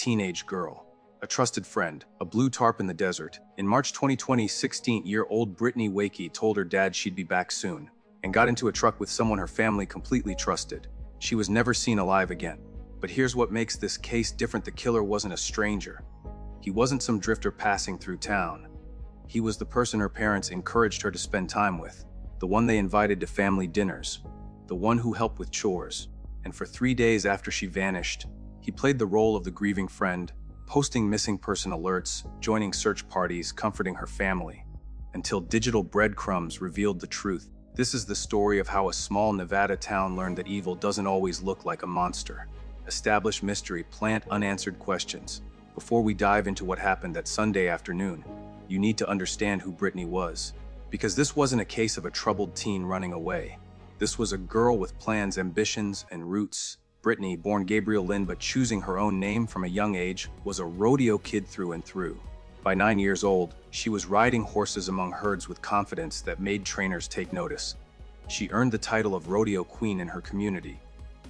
teenage girl, a trusted friend, a blue tarp in the desert. In March 2020, 16-year-old Brittany Wakey told her dad she'd be back soon and got into a truck with someone her family completely trusted. She was never seen alive again. But here's what makes this case different. The killer wasn't a stranger. He wasn't some drifter passing through town. He was the person her parents encouraged her to spend time with, the one they invited to family dinners, the one who helped with chores. And for 3 days after she vanished, he played the role of the grieving friend, posting missing person alerts, joining search parties, comforting her family, until digital breadcrumbs revealed the truth. This is the story of how a small Nevada town learned that evil doesn't always look like a monster. Establish mystery, plant unanswered questions. Before we dive into what happened that Sunday afternoon, you need to understand who Brittany was. Because this wasn't a case of a troubled teen running away. This was a girl with plans, ambitions, and roots. Brittany, born Gabrielle Lynn but choosing her own name from a young age, was a rodeo kid through and through. By 9 years old, she was riding horses among herds with confidence that made trainers take notice. She earned the title of rodeo queen in her community.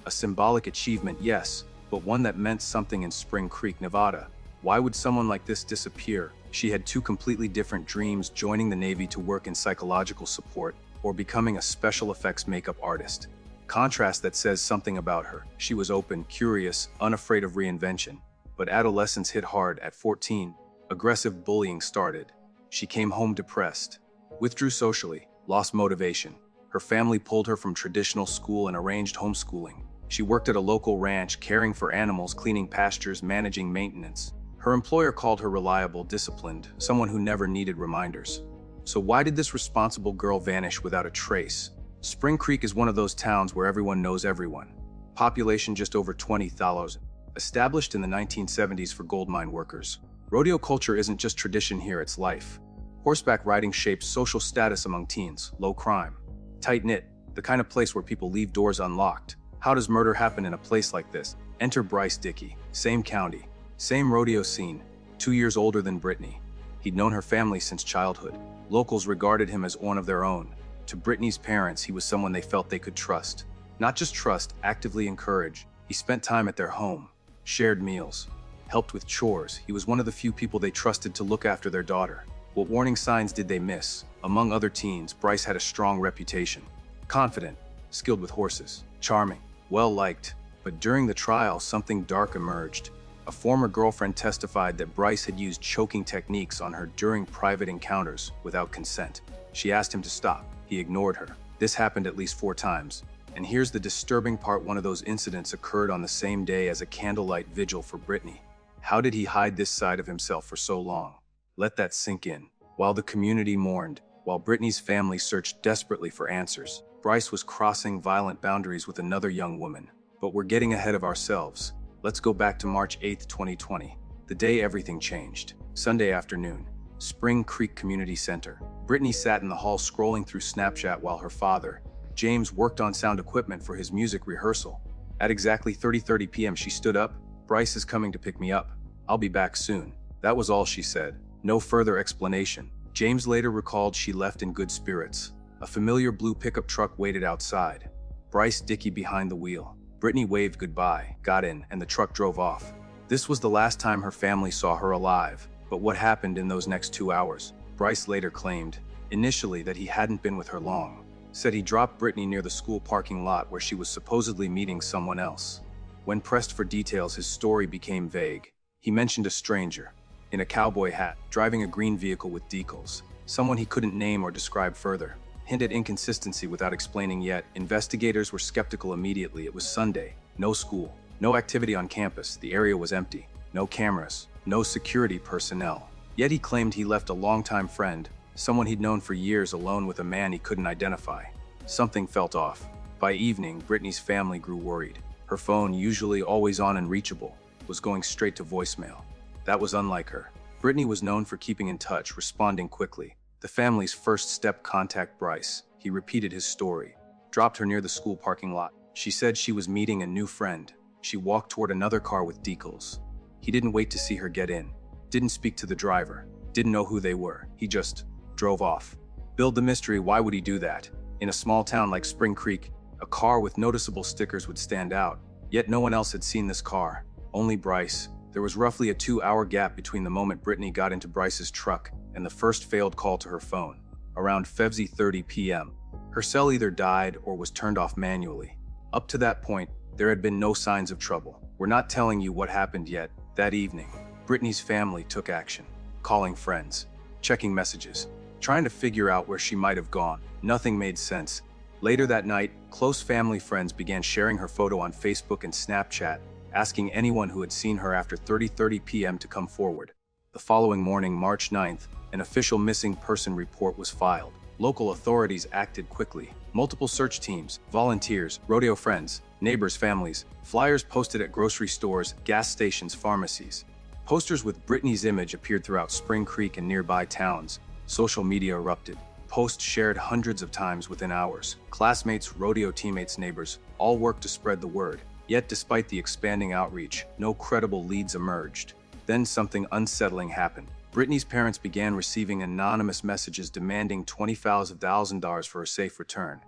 A symbolic achievement, yes, but one that meant something in Spring Creek, Nevada. Why would someone like this disappear? She had two completely different dreams: joining the Navy to work in psychological support or becoming a special effects makeup artist. Contrast that says something about her. She was open, curious, unafraid of reinvention. But adolescence hit hard. At 14, aggressive bullying started. She came home depressed, withdrew socially, lost motivation. Her family pulled her from traditional school and arranged homeschooling. She worked at a local ranch, caring for animals, cleaning pastures, managing maintenance. Her employer called her reliable, disciplined, someone who never needed reminders. So why did this responsible girl vanish without a trace? Spring Creek is one of those towns where everyone knows everyone. Population just over 20,000. Established in the 1970s for gold mine workers. Rodeo culture isn't just tradition here, it's life. Horseback riding shapes social status among teens, low crime. Tight-knit, the kind of place where people leave doors unlocked. How does murder happen in a place like this? Enter Bryce Dickey, same county, same rodeo scene, 2 years older than Brittany. He'd known her family since childhood. Locals regarded him as one of their own. To Brittany's parents, he was someone they felt they could trust. Not just trust, actively encourage. He spent time at their home, shared meals, helped with chores. He was one of the few people they trusted to look after their daughter. What warning signs did they miss? Among other teens, Bryce had a strong reputation. Confident, skilled with horses, charming, well-liked. But during the trial, something dark emerged. A former girlfriend testified that Bryce had used choking techniques on her during private encounters without consent. She asked him to stop. He ignored her. This happened at least 4 times. And here's the disturbing part: one of those incidents occurred on the same day as a candlelight vigil for Brittany. How did he hide this side of himself for so long? Let that sink in. While the community mourned, while Brittany's family searched desperately for answers, Bryce was crossing violent boundaries with another young woman. But we're getting ahead of ourselves. Let's go back to March 8, 2020, the day everything changed. Sunday afternoon, Spring Creek Community Center. Brittany sat in the hall scrolling through Snapchat while her father, James, worked on sound equipment for his music rehearsal. At exactly 30:30 p.m. she stood up. "Bryce is coming to pick me up. I'll be back soon." That was all she said. No further explanation. James later recalled she left in good spirits. A familiar blue pickup truck waited outside. Bryce Dickey behind the wheel. Brittany waved goodbye, got in, and the truck drove off. This was the last time her family saw her alive. But what happened in those next 2 hours? Bryce later claimed, initially, that he hadn't been with her long. Said he dropped Brittany near the school parking lot where she was supposedly meeting someone else. When pressed for details, his story became vague. He mentioned a stranger, in a cowboy hat, driving a green vehicle with decals. Someone he couldn't name or describe further. Hinted inconsistency without explaining yet. Investigators were skeptical immediately. It was Sunday. No school. No activity on campus. The area was empty. No cameras. No security personnel. Yet he claimed he left a longtime friend, someone he'd known for years, alone with a man he couldn't identify. Something felt off. By evening, Brittany's family grew worried. Her phone, usually always on and reachable, was going straight to voicemail. That was unlike her. Brittany was known for keeping in touch, responding quickly. The family's first step: contact Bryce. He repeated his story. Dropped her near the school parking lot. She said she was meeting a new friend. She walked toward another car with decals. He didn't wait to see her get in. Didn't speak to the driver. Didn't know who they were. He just drove off. Build the mystery. Why would he do that? In a small town like Spring Creek, a car with noticeable stickers would stand out. Yet no one else had seen this car. Only Bryce. There was roughly a 2-hour gap between the moment Brittany got into Bryce's truck and the first failed call to her phone, around 5:30 p.m. Her cell either died or was turned off manually. Up to that point, there had been no signs of trouble. We're not telling you what happened yet. That evening, Brittany's family took action, calling friends, checking messages, trying to figure out where she might have gone. Nothing made sense. Later that night, close family friends began sharing her photo on Facebook and Snapchat, asking anyone who had seen her after 30:30 p.m. to come forward. The following morning, March 9th, an official missing person report was filed. Local authorities acted quickly. Multiple search teams, volunteers, rodeo friends, neighbors' families, flyers posted at grocery stores, gas stations, pharmacies. Posters with Brittany's image appeared throughout Spring Creek and nearby towns. Social media erupted. Posts shared hundreds of times within hours. Classmates, rodeo teammates, neighbors, all worked to spread the word. Yet despite the expanding outreach, no credible leads emerged. Then something unsettling happened. Brittany's parents began receiving anonymous messages demanding $20,000 for a safe return.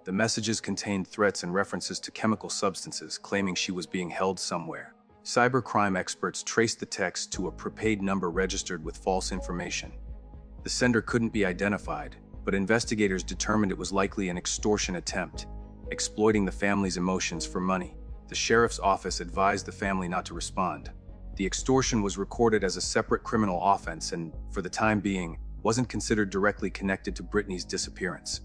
The messages contained threats and references to chemical substances, claiming she was being held somewhere. Cybercrime experts traced the text to a prepaid number registered with false information. The sender couldn't be identified, but investigators determined it was likely an extortion attempt, exploiting the family's emotions for money. The sheriff's office advised the family not to respond. The extortion was recorded as a separate criminal offense and, for the time being, wasn't considered directly connected to Brittany's disappearance.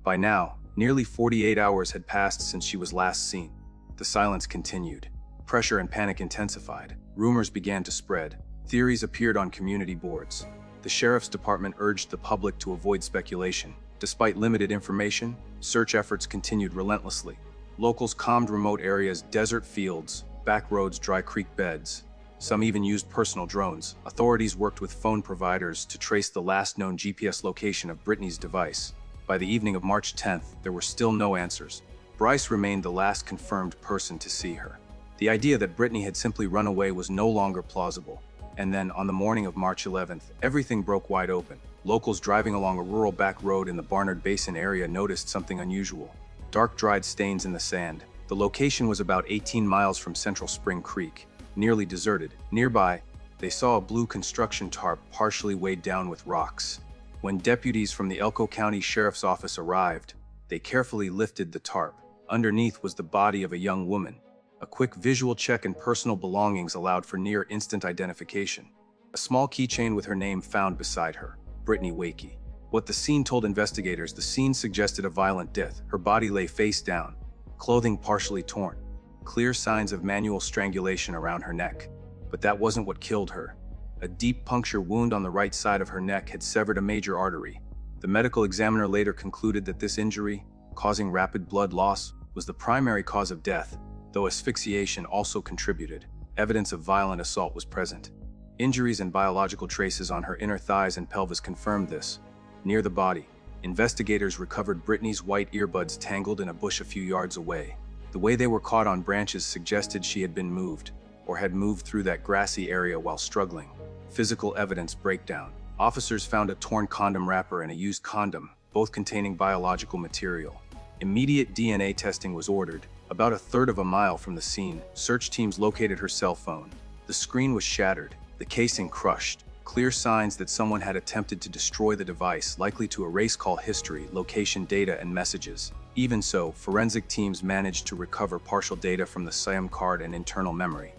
By now, nearly 48 hours had passed since she was last seen. The silence continued. Pressure and panic intensified. Rumors began to spread. Theories appeared on community boards. The sheriff's department urged the public to avoid speculation. Despite limited information, search efforts continued relentlessly. Locals combed remote areas, desert fields, back roads, dry creek beds. Some even used personal drones. Authorities worked with phone providers to trace the last known GPS location of Brittany's device. By the evening of March 10th, there were still no answers. Bryce remained the last confirmed person to see her. The idea that Brittany had simply run away was no longer plausible. And then, on the morning of March 11th, everything broke wide open. Locals driving along a rural back road in the Barnard Basin area noticed something unusual. Dark, dried stains in the sand. The location was about 18 miles from Central Spring Creek, nearly deserted. Nearby, they saw a blue construction tarp partially weighed down with rocks. When deputies from the Elko County Sheriff's Office arrived, they carefully lifted the tarp. Underneath was the body of a young woman. A quick visual check and personal belongings allowed for near-instant identification. A small keychain with her name found beside her, Brittany Wakey. What the scene told investigators, the scene suggested a violent death. Her body lay face down, clothing partially torn. Clear signs of manual strangulation around her neck. But that wasn't what killed her. A deep puncture wound on the right side of her neck had severed a major artery. The medical examiner later concluded that this injury, causing rapid blood loss, was the primary cause of death, though asphyxiation also contributed. Evidence of violent assault was present. Injuries and biological traces on her inner thighs and pelvis confirmed this. Near the body, investigators recovered Brittany's white earbuds tangled in a bush a few yards away. The way they were caught on branches suggested she had been moved, or had moved through that grassy area while struggling. Physical evidence breakdown. Officers found a torn condom wrapper and a used condom, both containing biological material. Immediate DNA testing was ordered. About a third of a mile from the scene, search teams located her cell phone. The screen was shattered, the casing crushed. Clear signs that someone had attempted to destroy the device, likely to erase call history, location data, and messages. Even so, forensic teams managed to recover partial data from the SIM card and internal memory.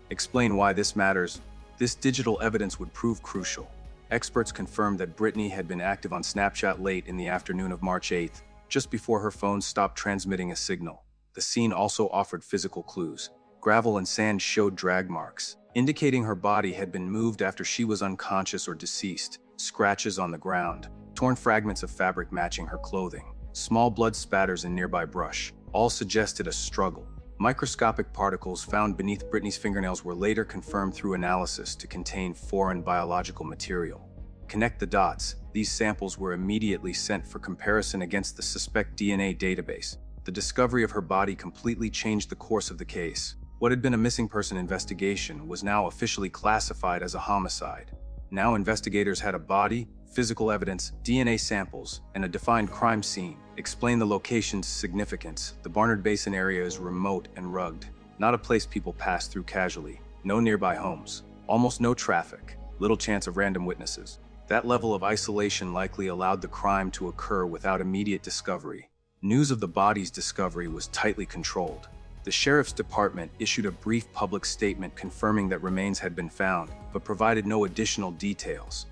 Explain why this matters. This digital evidence would prove crucial. Experts confirmed that Brittany had been active on Snapchat late in the afternoon of March 8th, just before her phone stopped transmitting a signal. The scene also offered physical clues. Gravel and sand showed drag marks, indicating her body had been moved after she was unconscious or deceased. Scratches on the ground, torn fragments of fabric matching her clothing, small blood spatters in nearby brush, all suggested a struggle. Microscopic particles found beneath Brittany's fingernails were later confirmed through analysis to contain foreign biological material. Connect the dots. These samples were immediately sent for comparison against the suspect DNA database. The discovery of her body completely changed the course of the case. What had been a missing person investigation was now officially classified as a homicide. Now investigators had a body, physical evidence, DNA samples, and a defined crime scene. Explain the location's significance. The Barnard Basin area is remote and rugged, not a place people pass through casually. No nearby homes, almost no traffic, little chance of random witnesses. That level of isolation likely allowed the crime to occur without immediate discovery. News of the body's discovery was tightly controlled. The sheriff's department issued a brief public statement confirming that remains had been found, but provided no additional details.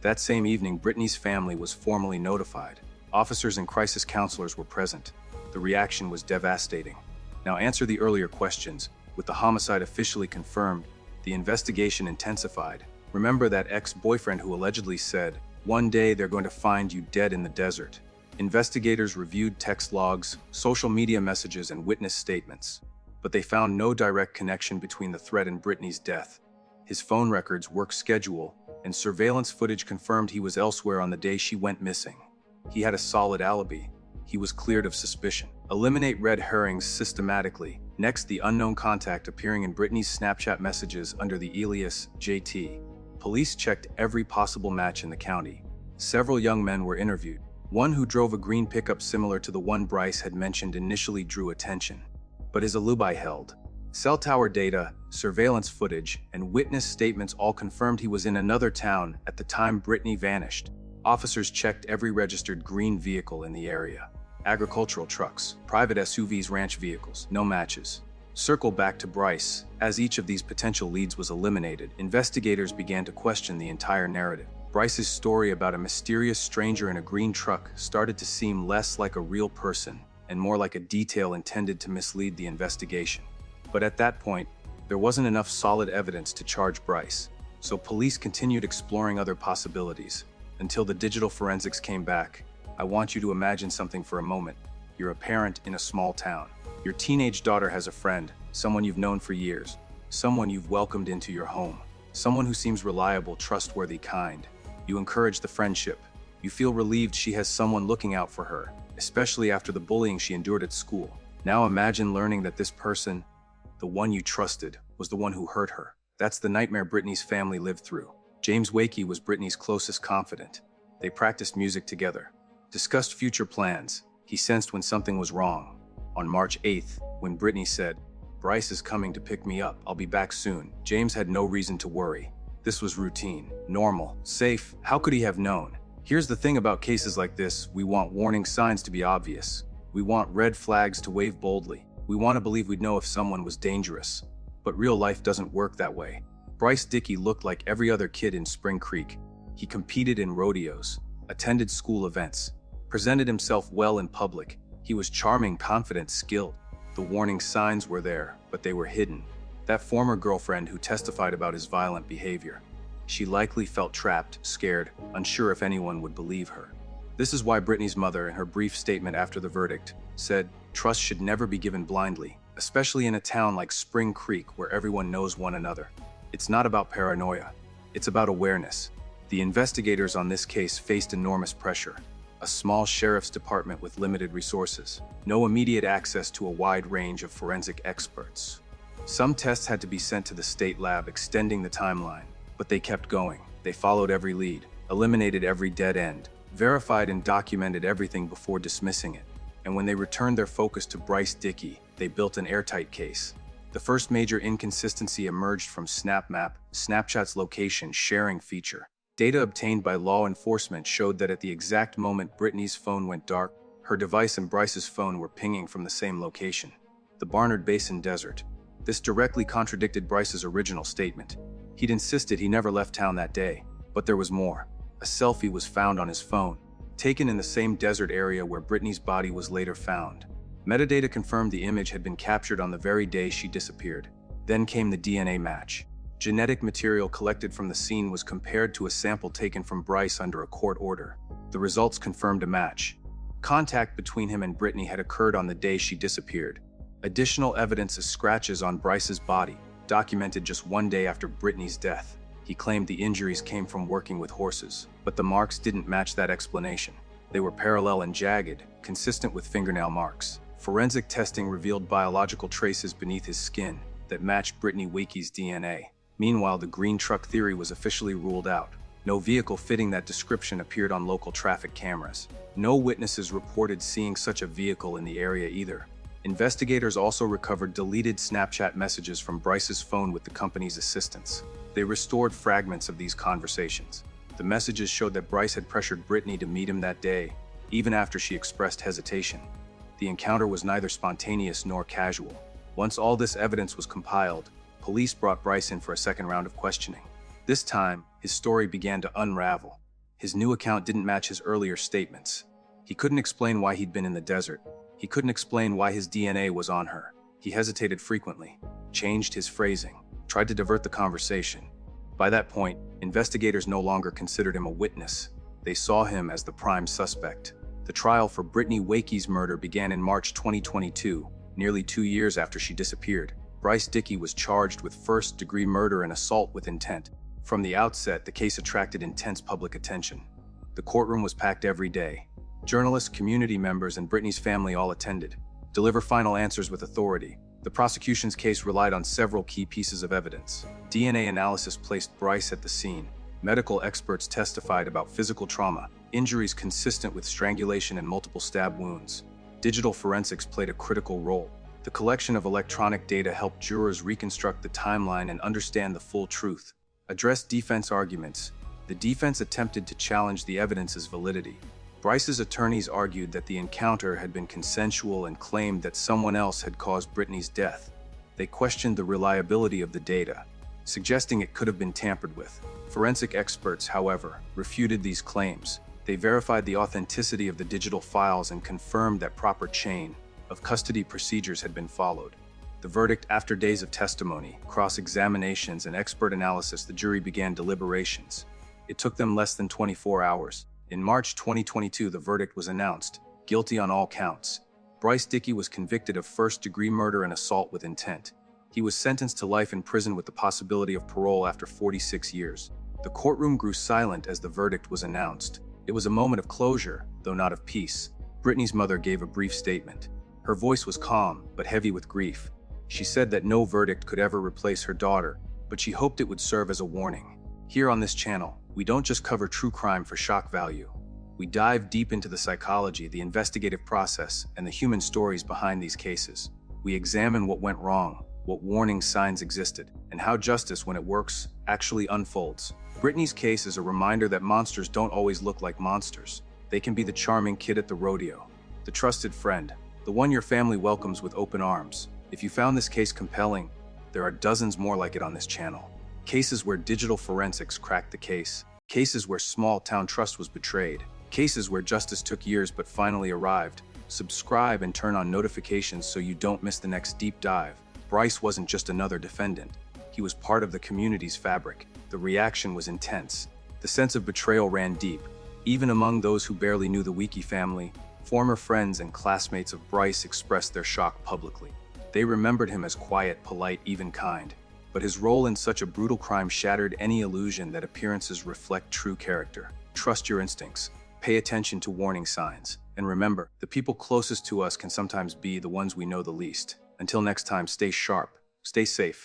That same evening, Brittany's family was formally notified. Officers and crisis counselors were present. The reaction was devastating. Now answer the earlier questions. With the homicide officially confirmed, the investigation intensified. Remember that ex-boyfriend who allegedly said, "One day they're going to find you dead in the desert." Investigators reviewed text logs, social media messages, and witness statements, but they found no direct connection between the threat and Brittany's death. His phone records, work schedule, and surveillance footage confirmed he was elsewhere on the day she went missing. He had a solid alibi. He was cleared of suspicion. Eliminate red herrings systematically. Next, the unknown contact appearing in Brittany's Snapchat messages under the alias JT. Police checked every possible match in the county. Several young men were interviewed. One who drove a green pickup similar to the one Bryce had mentioned initially drew attention, but his alibi held. Cell tower data, surveillance footage, and witness statements all confirmed he was in another town at the time Brittany vanished. Officers checked every registered green vehicle in the area. Agricultural trucks, private SUVs, ranch vehicles, no matches. Circle back to Bryce. As each of these potential leads was eliminated, investigators began to question the entire narrative. Bryce's story about a mysterious stranger in a green truck started to seem less like a real person and more like a detail intended to mislead the investigation. But at that point, there wasn't enough solid evidence to charge Bryce, so police continued exploring other possibilities until the digital forensics came back. I want you to imagine something for a moment. You're a parent in a small town. Your teenage daughter has a friend, someone you've known for years, someone you've welcomed into your home, someone who seems reliable, trustworthy, kind. You encourage the friendship. You feel relieved she has someone looking out for her, especially after the bullying she endured at school. Now imagine learning that this person, the one you trusted, was the one who hurt her. That's the nightmare Brittany's family lived through. James Wakey was Brittany's closest confidant. They practiced music together, discussed future plans. He sensed when something was wrong. On March 8th, when Brittany said, "Bryce is coming to pick me up, I'll be back soon," James had no reason to worry. This was routine, normal, safe. How could he have known? Here's the thing about cases like this: we want warning signs to be obvious. We want red flags to wave boldly. We want to believe we'd know if someone was dangerous. But real life doesn't work that way. Bryce Dickey looked like every other kid in Spring Creek. He competed in rodeos, attended school events, presented himself well in public. He was charming, confident, skilled. The warning signs were there, but they were hidden. That former girlfriend who testified about his violent behavior. She likely felt trapped, scared, unsure if anyone would believe her. This is why Brittany's mother, in her brief statement after the verdict, said, "Trust should never be given blindly, especially in a town like Spring Creek where everyone knows one another." It's not about paranoia. It's about awareness. The investigators on this case faced enormous pressure. A small sheriff's department with limited resources. No immediate access to a wide range of forensic experts. Some tests had to be sent to the state lab, extending the timeline. But they kept going. They followed every lead, eliminated every dead end, verified and documented everything before dismissing it. And when they returned their focus to Bryce Dickey, they built an airtight case. The first major inconsistency emerged from SnapMap, Snapchat's location sharing feature. Data obtained by law enforcement showed that at the exact moment Brittany's phone went dark, her device and Bryce's phone were pinging from the same location, the Barnard Basin Desert. This directly contradicted Bryce's original statement. He'd insisted he never left town that day, but there was more. A selfie was found on his phone, taken in the same desert area where Brittany's body was later found. Metadata confirmed the image had been captured on the very day she disappeared. Then came the DNA match. Genetic material collected from the scene was compared to a sample taken from Bryce under a court order. The results confirmed a match. Contact between him and Brittany had occurred on the day she disappeared. Additional evidence is scratches on Bryce's body, documented just one day after Brittany's death. He claimed the injuries came from working with horses, but the marks didn't match that explanation. They were parallel and jagged, consistent with fingernail marks. Forensic testing revealed biological traces beneath his skin that matched Brittany Wakey's DNA. Meanwhile, the green truck theory was officially ruled out. No vehicle fitting that description appeared on local traffic cameras. No witnesses reported seeing such a vehicle in the area either. Investigators also recovered deleted Snapchat messages from Bryce's phone with the company's assistance. They restored fragments of these conversations. The messages showed that Bryce had pressured Brittany to meet him that day, even after she expressed hesitation. The encounter was neither spontaneous nor casual. Once all this evidence was compiled, police brought Bryce in for a second round of questioning. This time, his story began to unravel. His new account didn't match his earlier statements. He couldn't explain why he'd been in the desert. He couldn't explain why his DNA was on her. He hesitated frequently, changed his phrasing, tried to divert the conversation. By that point, investigators no longer considered him a witness. They saw him as the prime suspect. The trial for Brittany Wakey's murder began in March 2022, nearly 2 years after she disappeared. Bryce Dickey was charged with first-degree murder and assault with intent. From the outset, the case attracted intense public attention. The courtroom was packed every day. Journalists, community members, and Brittany's family all attended. Deliver final answers with authority. The prosecution's case relied on several key pieces of evidence. DNA analysis placed Bryce at the scene. Medical experts testified about physical trauma, injuries consistent with strangulation and multiple stab wounds. Digital forensics played a critical role. The collection of electronic data helped jurors reconstruct the timeline and understand the full truth. Address defense arguments. The defense attempted to challenge the evidence's validity. Bryce's attorneys argued that the encounter had been consensual and claimed that someone else had caused Brittany's death. They questioned the reliability of the data, suggesting it could have been tampered with. Forensic experts, however, refuted these claims. They verified the authenticity of the digital files and confirmed that proper chain of custody procedures had been followed. The verdict: after days of testimony, cross-examinations, and expert analysis, the jury began deliberations. It took them less than 24 hours. In March 2022, the verdict was announced: guilty on all counts. Bryce Dickey was convicted of first-degree murder and assault with intent. He was sentenced to life in prison with the possibility of parole after 46 years. The courtroom grew silent as the verdict was announced. It was a moment of closure, though not of peace. Brittany's mother gave a brief statement. Her voice was calm, but heavy with grief. She said that no verdict could ever replace her daughter, but she hoped it would serve as a warning. Here on this channel, we don't just cover true crime for shock value. We dive deep into the psychology, the investigative process, and the human stories behind these cases. We examine what went wrong, what warning signs existed, and how justice, when it works, actually unfolds. Brittany's case is a reminder that monsters don't always look like monsters. They can be the charming kid at the rodeo, the trusted friend, the one your family welcomes with open arms. If you found this case compelling, there are dozens more like it on this channel. Cases where digital forensics cracked the case. Cases where small-town trust was betrayed. Cases where justice took years but finally arrived. Subscribe and turn on notifications so you don't miss the next deep dive. Bryce wasn't just another defendant. He was part of the community's fabric. The reaction was intense. The sense of betrayal ran deep. Even among those who barely knew the Wakey family, former friends and classmates of Bryce expressed their shock publicly. They remembered him as quiet, polite, even kind. But his role in such a brutal crime shattered any illusion that appearances reflect true character. Trust your instincts. Pay attention to warning signs. And remember, the people closest to us can sometimes be the ones we know the least. Until next time, stay sharp, stay safe,